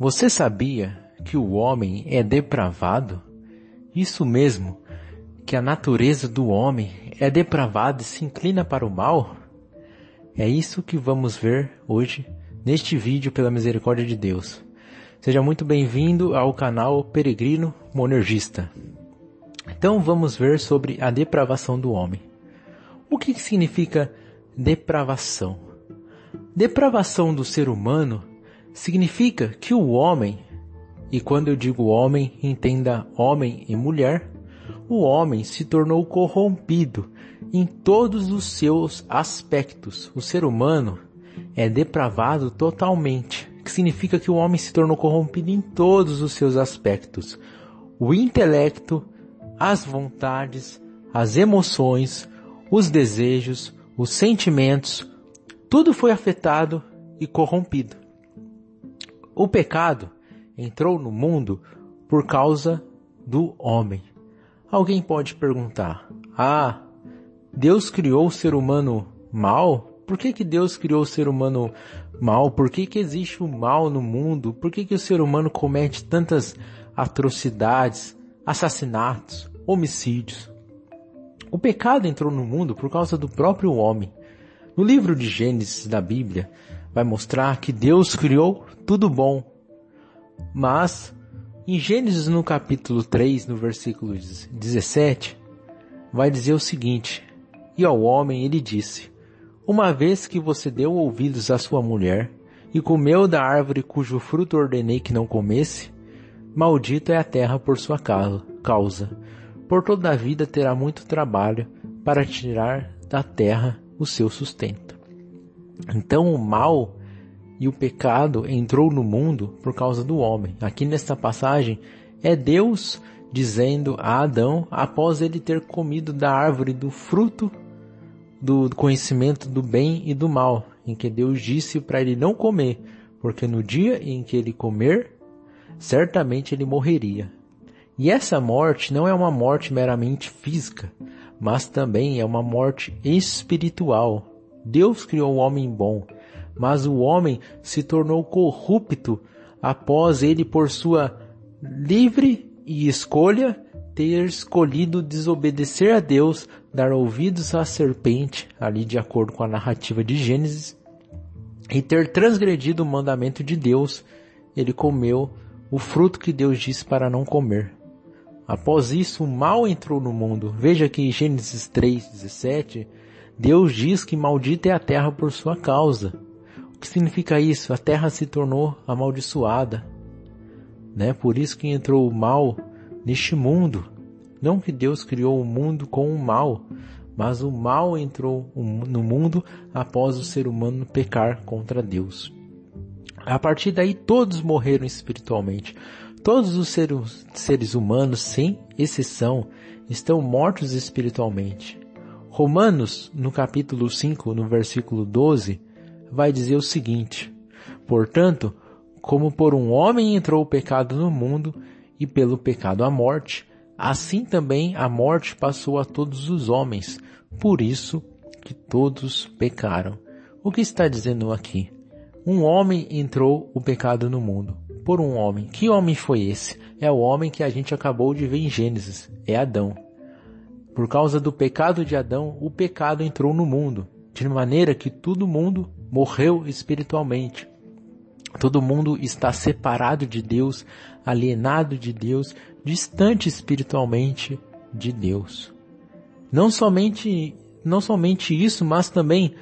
Você sabia que o homem é depravado? Isso mesmo, que a natureza do homem é depravada e se inclina para o mal? É isso que vamos ver hoje neste vídeo pela misericórdia de Deus. Seja muito bem-vindo ao canal Peregrino Monergista. Então vamos ver sobre a depravação do homem. O que significa depravação? Depravação do ser humano significa que o homem, e quando eu digo homem, entenda homem e mulher, o homem se tornou corrompido em todos os seus aspectos. O ser humano é depravado totalmente, que significa que o homem se tornou corrompido em todos os seus aspectos. O intelecto, as vontades, as emoções, os desejos, os sentimentos, tudo foi afetado e corrompido. O pecado entrou no mundo por causa do homem. Alguém pode perguntar, Deus criou o ser humano mal? Por que Deus criou o ser humano mal? Por que existe o mal no mundo? Por que o ser humano comete tantas atrocidades, assassinatos, homicídios? O pecado entrou no mundo por causa do próprio homem. No livro de Gênesis da Bíblia, vai mostrar que Deus criou tudo bom. Mas, em Gênesis no capítulo 3, no versículo 17, vai dizer o seguinte: E ao homem ele disse: Uma vez que você deu ouvidos à sua mulher, e comeu da árvore cujo fruto ordenei que não comesse, maldita é a terra por sua causa. Por toda a vida terá muito trabalho para tirar da terra o seu sustento. Então o mal e o pecado entrou no mundo por causa do homem. Aqui nesta passagem é Deus dizendo a Adão, após ele ter comido da árvore do fruto do conhecimento do bem e do mal, em que Deus disse para ele não comer, porque no dia em que ele comer, certamente ele morreria. E essa morte não é uma morte meramente física, mas também é uma morte espiritual. Deus criou o homem bom, mas o homem se tornou corrupto após ele, por sua livre escolha, ter escolhido desobedecer a Deus, dar ouvidos à serpente, ali de acordo com a narrativa de Gênesis, e ter transgredido o mandamento de Deus. Ele comeu o fruto que Deus disse para não comer. Após isso, o mal entrou no mundo. Veja que em Gênesis 3:17, Deus diz que maldita é a terra por sua causa. O que significa isso? A terra se tornou amaldiçoada, Por isso que entrou o mal neste mundo. Não que Deus criou o mundo com o mal, mas o mal entrou no mundo após o ser humano pecar contra Deus. A partir daí todos morreram espiritualmente. Todos os seres humanos, sem exceção, estão mortos espiritualmente. Romanos, no capítulo 5, no versículo 12, vai dizer o seguinte: Portanto, como por um homem entrou o pecado no mundo, e pelo pecado a morte, assim também a morte passou a todos os homens, por isso que todos pecaram. O que está dizendo aqui? Um homem entrou o pecado no mundo. Por um homem. Que homem foi esse? É o homem que a gente acabou de ver em Gênesis. É Adão. Por causa do pecado de Adão, o pecado entrou no mundo, de maneira que todo mundo morreu espiritualmente. Todo mundo está separado de Deus, alienado de Deus, distante espiritualmente de Deus. Não somente isso, mas também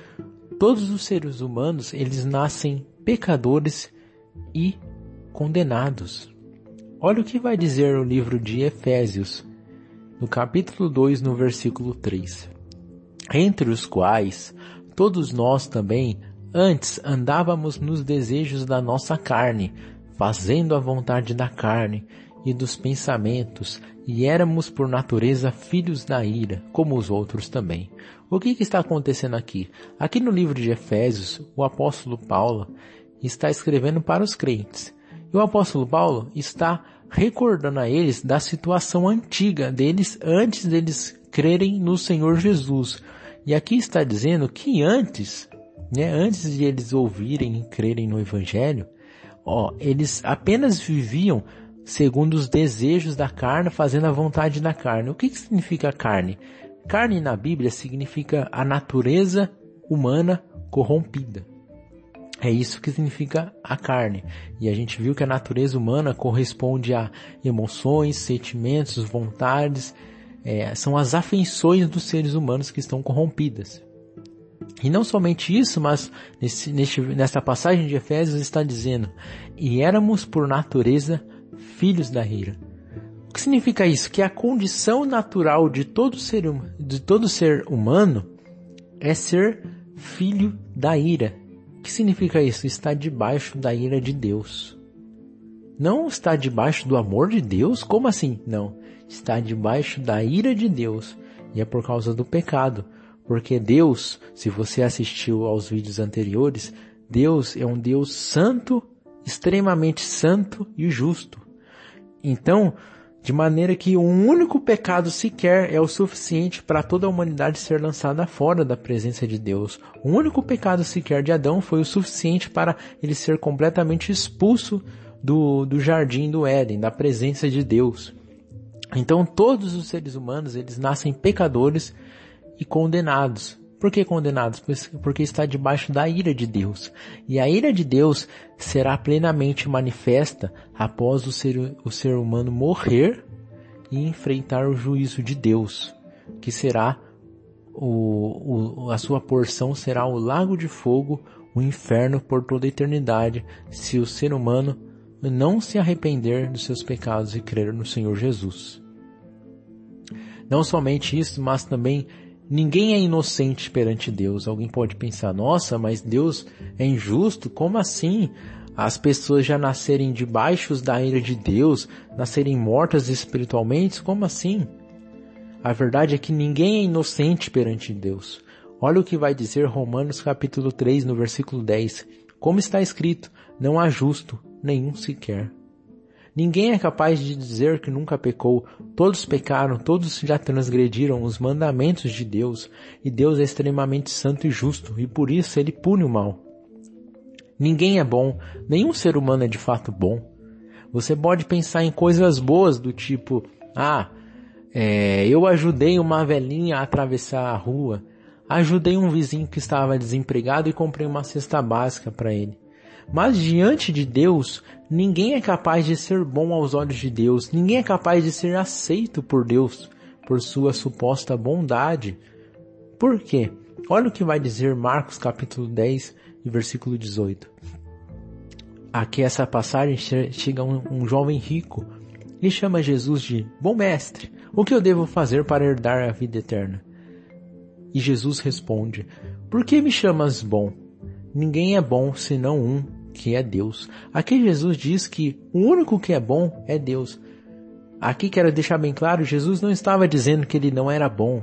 todos os seres humanos, eles nascem pecadores e condenados. Olha o que vai dizer o livro de Efésios, no capítulo 2, no versículo 3. Entre os quais todos nós também antes andávamos nos desejos da nossa carne, fazendo a vontade da carne e dos pensamentos, e éramos por natureza filhos da ira, como os outros também. O que está acontecendo aqui? Aqui no livro de Efésios, o apóstolo Paulo está escrevendo para os crentes. E o apóstolo Paulo está recordando a eles da situação antiga deles, antes deles crerem no Senhor Jesus. E aqui está dizendo que antes de eles ouvirem e crerem no Evangelho, eles apenas viviam segundo os desejos da carne, fazendo a vontade da carne. O que significa carne? Carne na Bíblia significa a natureza humana corrompida. É isso que significa a carne. E a gente viu que a natureza humana corresponde a emoções, sentimentos, vontades, são as afeições dos seres humanos que estão corrompidas. E não somente isso, mas nesta passagem de Efésios está dizendo: e éramos por natureza filhos da ira. O que significa isso? Que a condição natural de todo ser humano é ser filho da ira. O que significa isso? Está debaixo da ira de Deus. Não está debaixo do amor de Deus? Como assim? Não. Está debaixo da ira de Deus. E é por causa do pecado. Porque Deus, se você assistiu aos vídeos anteriores, Deus é um Deus santo, extremamente santo e justo. Então, de maneira que um único pecado sequer é o suficiente para toda a humanidade ser lançada fora da presença de Deus. Um único pecado sequer de Adão foi o suficiente para ele ser completamente expulso do jardim do Éden, da presença de Deus. Então todos os seres humanos, eles nascem pecadores e condenados. Por que condenados? Porque está debaixo da ira de Deus. E a ira de Deus será plenamente manifesta após o ser humano morrer e enfrentar o juízo de Deus, que será a sua porção será o lago de fogo, o inferno por toda a eternidade, se o ser humano não se arrepender dos seus pecados e crer no Senhor Jesus. Não somente isso, mas também ninguém é inocente perante Deus. Alguém pode pensar: nossa, mas Deus é injusto? Como assim? As pessoas já nascerem debaixo da ira de Deus, nascerem mortas espiritualmente? Como assim? A verdade é que ninguém é inocente perante Deus. Olha o que vai dizer Romanos capítulo 3, no versículo 10. Como está escrito: não há justo, nenhum sequer. Ninguém é capaz de dizer que nunca pecou. Todos pecaram, todos já transgrediram os mandamentos de Deus. E Deus é extremamente santo e justo, e por isso Ele pune o mal. Ninguém é bom, nenhum ser humano é de fato bom. Você pode pensar em coisas boas do tipo: eu ajudei uma velhinha a atravessar a rua. Ajudei um vizinho que estava desempregado e comprei uma cesta básica para ele. Mas diante de Deus, ninguém é capaz de ser bom aos olhos de Deus. Ninguém é capaz de ser aceito por Deus, por sua suposta bondade. Por quê? Olha o que vai dizer Marcos capítulo 10 e versículo 18. Aqui essa passagem chega um jovem rico e chama Jesus de: bom mestre, o que eu devo fazer para herdar a vida eterna? E Jesus responde: por que me chamas bom? Ninguém é bom senão um, que é Deus. Aqui Jesus diz que o único que é bom é Deus. Aqui quero deixar bem claro, Jesus não estava dizendo que ele não era bom.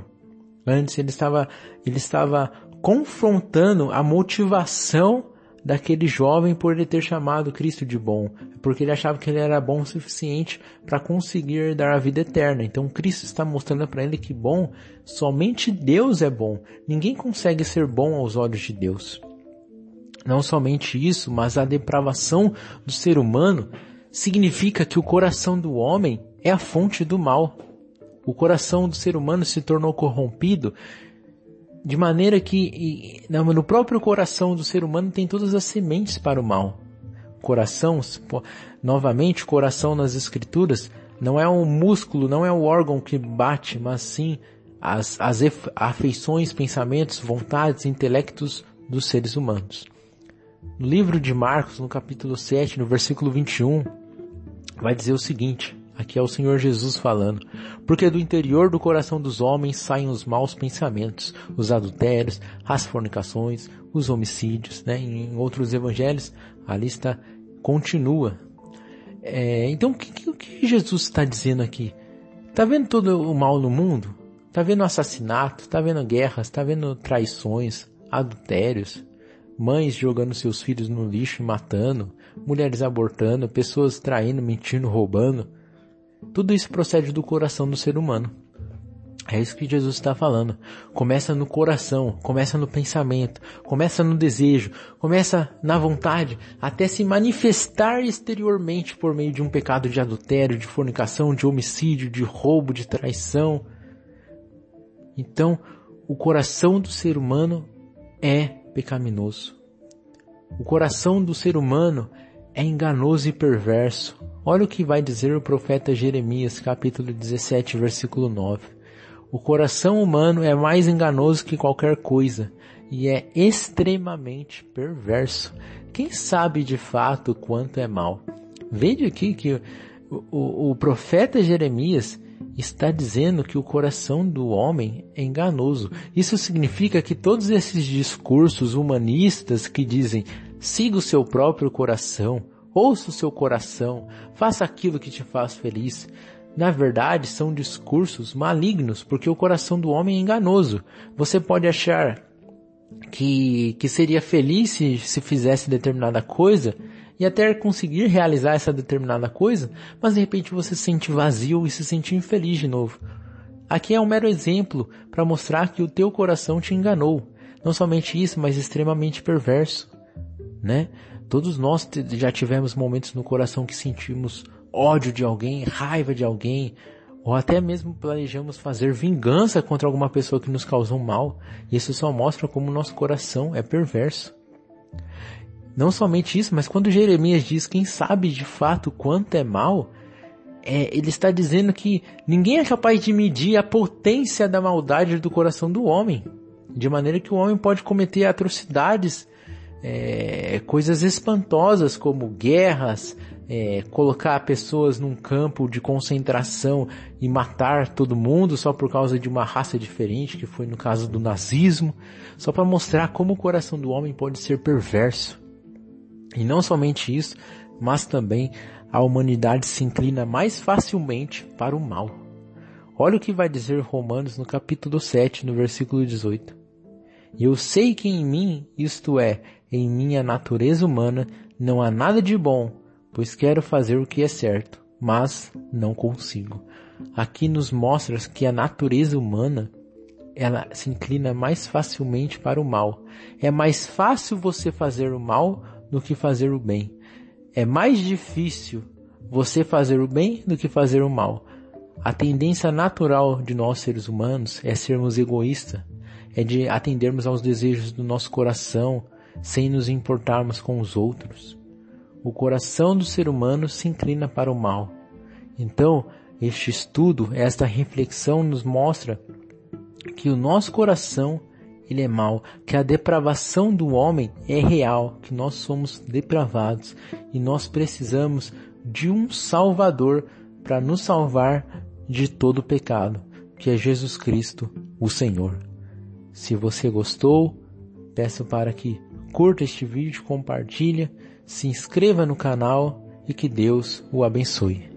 Antes ele estava confrontando a motivação daquele jovem por ele ter chamado Cristo de bom, porque ele achava que ele era bom o suficiente para conseguir dar a vida eterna. Então Cristo está mostrando para ele que bom, somente Deus é bom. Ninguém consegue ser bom aos olhos de Deus. Não somente isso, mas a depravação do ser humano significa que o coração do homem é a fonte do mal. O coração do ser humano se tornou corrompido de maneira que no próprio coração do ser humano tem todas as sementes para o mal. Coração, novamente, coração nas Escrituras não é um músculo, não é um órgão que bate, mas sim as afeições, pensamentos, vontades, intelectos dos seres humanos. No livro de Marcos, no capítulo 7, no versículo 21, vai dizer o seguinte: aqui é o Senhor Jesus falando: porque do interior do coração dos homens saem os maus pensamentos, os adultérios, as fornicações, os homicídios, né? Em outros evangelhos, a lista continua. Então, o que Jesus está dizendo aqui? Está vendo todo o mal no mundo? Está vendo assassinato? Está vendo guerras? Está vendo traições, adultérios? Mães jogando seus filhos no lixo e matando, mulheres abortando, pessoas traindo, mentindo, roubando. Tudo isso procede do coração do ser humano. É isso que Jesus está falando. Começa no coração, começa no pensamento, começa no desejo, começa na vontade, até se manifestar exteriormente por meio de um pecado de adultério, de fornicação, de homicídio, de roubo, de traição. Então, o coração do ser humano é pecaminoso. O coração do ser humano é enganoso e perverso. Olha o que vai dizer o profeta Jeremias, capítulo 17, versículo 9. O coração humano é mais enganoso que qualquer coisa e é extremamente perverso. Quem sabe de fato quanto é mal? Veja aqui que o profeta Jeremias está dizendo que o coração do homem é enganoso. Isso significa que todos esses discursos humanistas que dizem siga o seu próprio coração, ouça o seu coração, faça aquilo que te faz feliz, na verdade, são discursos malignos, porque o coração do homem é enganoso. Você pode achar que seria feliz se fizesse determinada coisa e até conseguir realizar essa determinada coisa, mas de repente você se sente vazio e se sente infeliz de novo. Aqui é um mero exemplo para mostrar que o teu coração te enganou. Não somente isso, mas extremamente perverso, né? Todos nós já tivemos momentos no coração que sentimos ódio de alguém, raiva de alguém, ou até mesmo planejamos fazer vingança contra alguma pessoa que nos causou mal. Isso só mostra como o nosso coração é perverso. Não somente isso, mas quando Jeremias diz quem sabe de fato quanto é mal, ele está dizendo que ninguém é capaz de medir a potência da maldade do coração do homem, de maneira que o homem pode cometer atrocidades, coisas espantosas como guerras, colocar pessoas num campo de concentração e matar todo mundo só por causa de uma raça diferente, que foi no caso do nazismo, só para mostrar como o coração do homem pode ser perverso. E não somente isso, mas também a humanidade se inclina mais facilmente para o mal. Olha o que vai dizer Romanos no capítulo 7, no versículo 18. E eu sei que em mim, isto é, em minha natureza humana, não há nada de bom, pois quero fazer o que é certo, mas não consigo. Aqui nos mostra que a natureza humana, ela se inclina mais facilmente para o mal. É mais fácil você fazer o mal do que fazer o bem. É mais difícil você fazer o bem do que fazer o mal. A tendência natural de nós seres humanos é sermos egoístas, é de atendermos aos desejos do nosso coração, sem nos importarmos com os outros. O coração do ser humano se inclina para o mal. Então, este estudo, esta reflexão nos mostra que o nosso coração, ele é mau, que a depravação do homem é real, que nós somos depravados e nós precisamos de um Salvador para nos salvar de todo pecado, que é Jesus Cristo, o Senhor. Se você gostou, peço para que curta este vídeo, compartilhe, se inscreva no canal e que Deus o abençoe.